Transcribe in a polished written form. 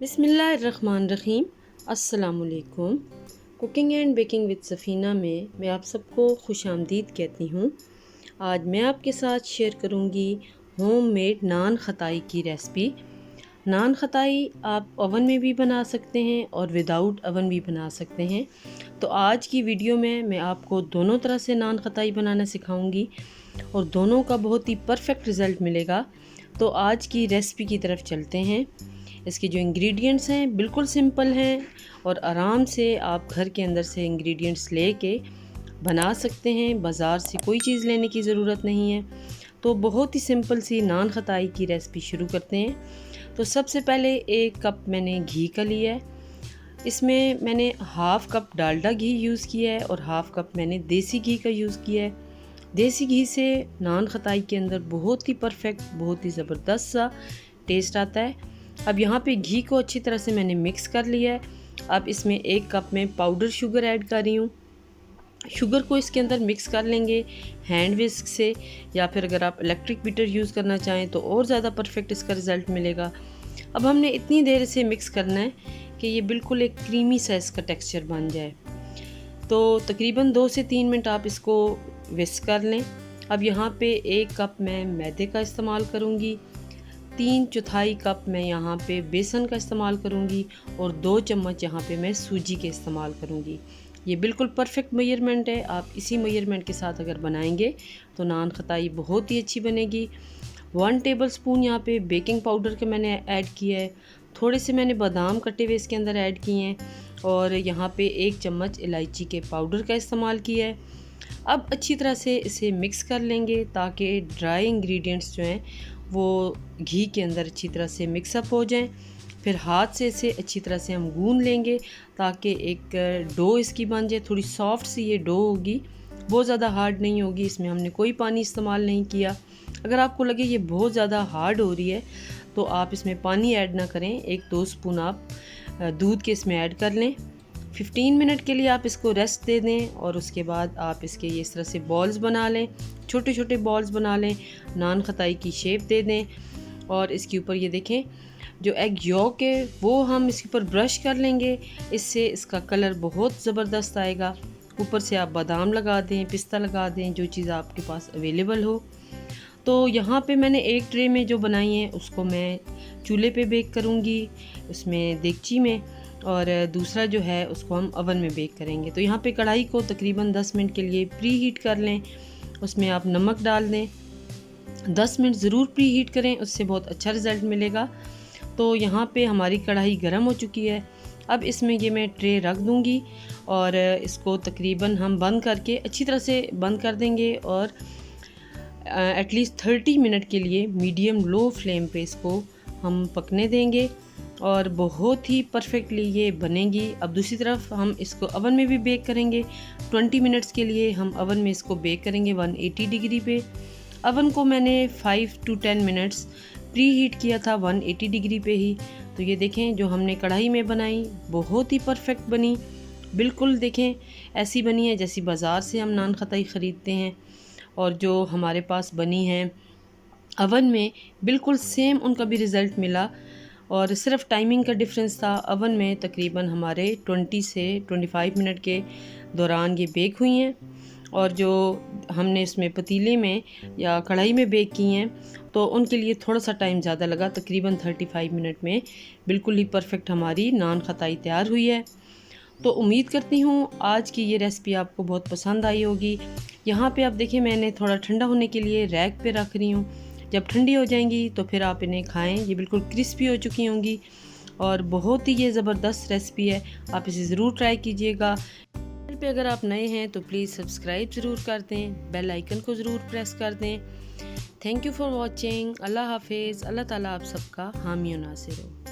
बिस्मिल्लाहिर्रहमानिर्रहीम। अस्सलामुअलैकुम। Cooking and baking with Safina में मैं आप सबको खुश आमदीद कहती हूँ। आज मैं आपके साथ शेयर करूँगी होममेड नान खताई की रेसिपी। नान खताई आप ओवन में भी बना सकते हैं और विदाउट ओवन भी बना सकते हैं। तो आज की वीडियो में मैं आपको दोनों तरह से नान खताई बनाना सिखाऊंगी और दोनों का बहुत ही परफेक्ट रिज़ल्ट मिलेगा। तो आज की रेसिपी की तरफ चलते हैं। इसके जो इंग्रेडिएंट्स हैं बिल्कुल सिंपल हैं और आराम से आप घर के अंदर से इंग्रेडिएंट्स लेके बना सकते हैं। बाज़ार से कोई चीज़ लेने की ज़रूरत नहीं है। तो बहुत ही सिंपल सी नान खताई की रेसिपी शुरू करते हैं। तो सबसे पहले 1 कप मैंने घी का लिया है। इसमें मैंने हाफ़ कप डालडा घी यूज़ किया है और हाफ़ कप मैंने देसी घी का यूज़ किया है। देसी घी से नान खताई के अंदर बहुत ही परफेक्ट, बहुत ही ज़बरदस्त सा टेस्ट आता है। अब यहाँ पे घी को अच्छी तरह से मैंने मिक्स कर लिया है। अब इसमें 1 कप में पाउडर शुगर ऐड कर रही हूँ। शुगर को इसके अंदर मिक्स कर लेंगे हैंड विस्क से, या फिर अगर आप इलेक्ट्रिक बीटर यूज़ करना चाहें तो और ज़्यादा परफेक्ट इसका रिज़ल्ट मिलेगा। अब हमने इतनी देर इसे मिक्स करना है कि ये बिल्कुल एक क्रीमी सा इसका टेक्सचर बन जाए। तो तकरीबन 2 से 3 मिनट आप इसको विस्क कर लें। अब यहाँ पे 1 कप मैं मैदे का इस्तेमाल करूँगी, 3/4 कप मैं यहाँ पे बेसन का इस्तेमाल करूँगी और 2 चम्मच यहाँ पे मैं सूजी के इस्तेमाल करूँगी। ये बिल्कुल परफेक्ट मेजरमेंट है। आप इसी मेजरमेंट के साथ अगर बनाएंगे तो नान खताई बहुत ही अच्छी बनेगी। 1 टेबलस्पून यहाँ पे बेकिंग पाउडर के मैंने ऐड किया है। थोड़े से मैंने बादाम कटे हुए इसके अंदर ऐड किए हैं और यहाँ पे 1 चम्मच इलायची के पाउडर का इस्तेमाल किया है। अब अच्छी तरह से इसे मिक्स कर लेंगे ताकि ड्राई इंग्रेडिएंट्स जो हैं वो घी के अंदर अच्छी तरह से मिक्सअप हो जाएं। फिर हाथ से इसे अच्छी तरह से हम गूंद लेंगे ताकि एक डो इसकी बन जाए। थोड़ी सॉफ्ट सी ये डो होगी, बहुत ज़्यादा हार्ड नहीं होगी। इसमें हमने कोई पानी इस्तेमाल नहीं किया। अगर आपको लगे ये बहुत ज़्यादा हार्ड हो रही है तो आप इसमें पानी ऐड ना करें। 1-2 स्पून आप दूध के इसमें ऐड कर लें। 15 मिनट के लिए आप इसको रेस्ट दे दें और उसके बाद आप इसके ये इस तरह से बॉल्स बना लें, छोटे छोटे बॉल्स बना लें, नान खताई की शेप दे दें। और इसके ऊपर ये देखें जो एग यॉक है वो हम इसके ऊपर ब्रश कर लेंगे। इससे इसका कलर बहुत ज़बरदस्त आएगा। ऊपर से आप बादाम लगा दें, पिस्ता लगा दें, जो चीज़ आपके पास अवेलेबल हो। तो यहाँ पे मैंने एक ट्रे में जो बनाई है उसको मैं चूल्हे पे बेक करूँगी, उसमें देगची में, और दूसरा जो है उसको हम ओवन में बेक करेंगे। तो यहाँ पे कढ़ाई को तकरीबन 10 मिनट के लिए प्री हीट कर लें। उसमें आप नमक डाल दें। 10 मिनट ज़रूर प्री हीट करें, उससे बहुत अच्छा रिज़ल्ट मिलेगा। तो यहाँ पे हमारी कढ़ाई गर्म हो चुकी है। अब इसमें ये मैं ट्रे रख दूँगी और इसको तकरीबन हम बंद करके अच्छी तरह से बंद कर देंगे और एटलीस्ट 30 मिनट के लिए मीडियम लो फ्लेम पे इसको हम पकने देंगे और बहुत ही परफेक्टली ये बनेगी। अब दूसरी तरफ हम इसको ओवन में भी बेक करेंगे। 20 मिनट्स के लिए हम ओवन में इसको बेक करेंगे 180 डिग्री पे। ओवन को मैंने 5 to 10 मिनट्स प्री हीट किया था 180 डिग्री पे ही। तो ये देखें जो हमने कढ़ाई में बनाई बहुत ही परफेक्ट बनी। बिल्कुल देखें ऐसी बनी है जैसी बाज़ार से हम नान खताई ख़रीदते हैं, और जो हमारे पास बनी है ओवन में बिल्कुल सेम उनका भी रिज़ल्ट मिला। और सिर्फ टाइमिंग का डिफरेंस था। ओवन में तकरीबन हमारे 20 से 25 मिनट के दौरान ये बेक हुई हैं, और जो हमने इसमें पतीले में या कढ़ाई में बेक की हैं तो उनके लिए थोड़ा सा टाइम ज़्यादा लगा। तकरीबन 35 मिनट में बिल्कुल ही परफेक्ट हमारी नान खताई तैयार हुई है। तो उम्मीद करती हूँ आज की ये रेसिपी आपको बहुत पसंद आई होगी। यहाँ पे आप देखिए मैंने थोड़ा ठंडा होने के लिए रैक पे रख रही हूँ। जब ठंडी हो जाएंगी तो फिर आप इन्हें खाएं। ये बिल्कुल क्रिस्पी हो चुकी होंगी और बहुत ही ये ज़बरदस्त रेसिपी है। आप इसे ज़रूर ट्राई कीजिएगा। चैनल पे अगर आप नए हैं तो प्लीज़ सब्सक्राइब ज़रूर कर दें, बेल आइकन को ज़रूर प्रेस कर दें। Thank you for watching. अल्लाह हाफिज़। अल्लाह ताला आप सबका हामी और नासिर हो।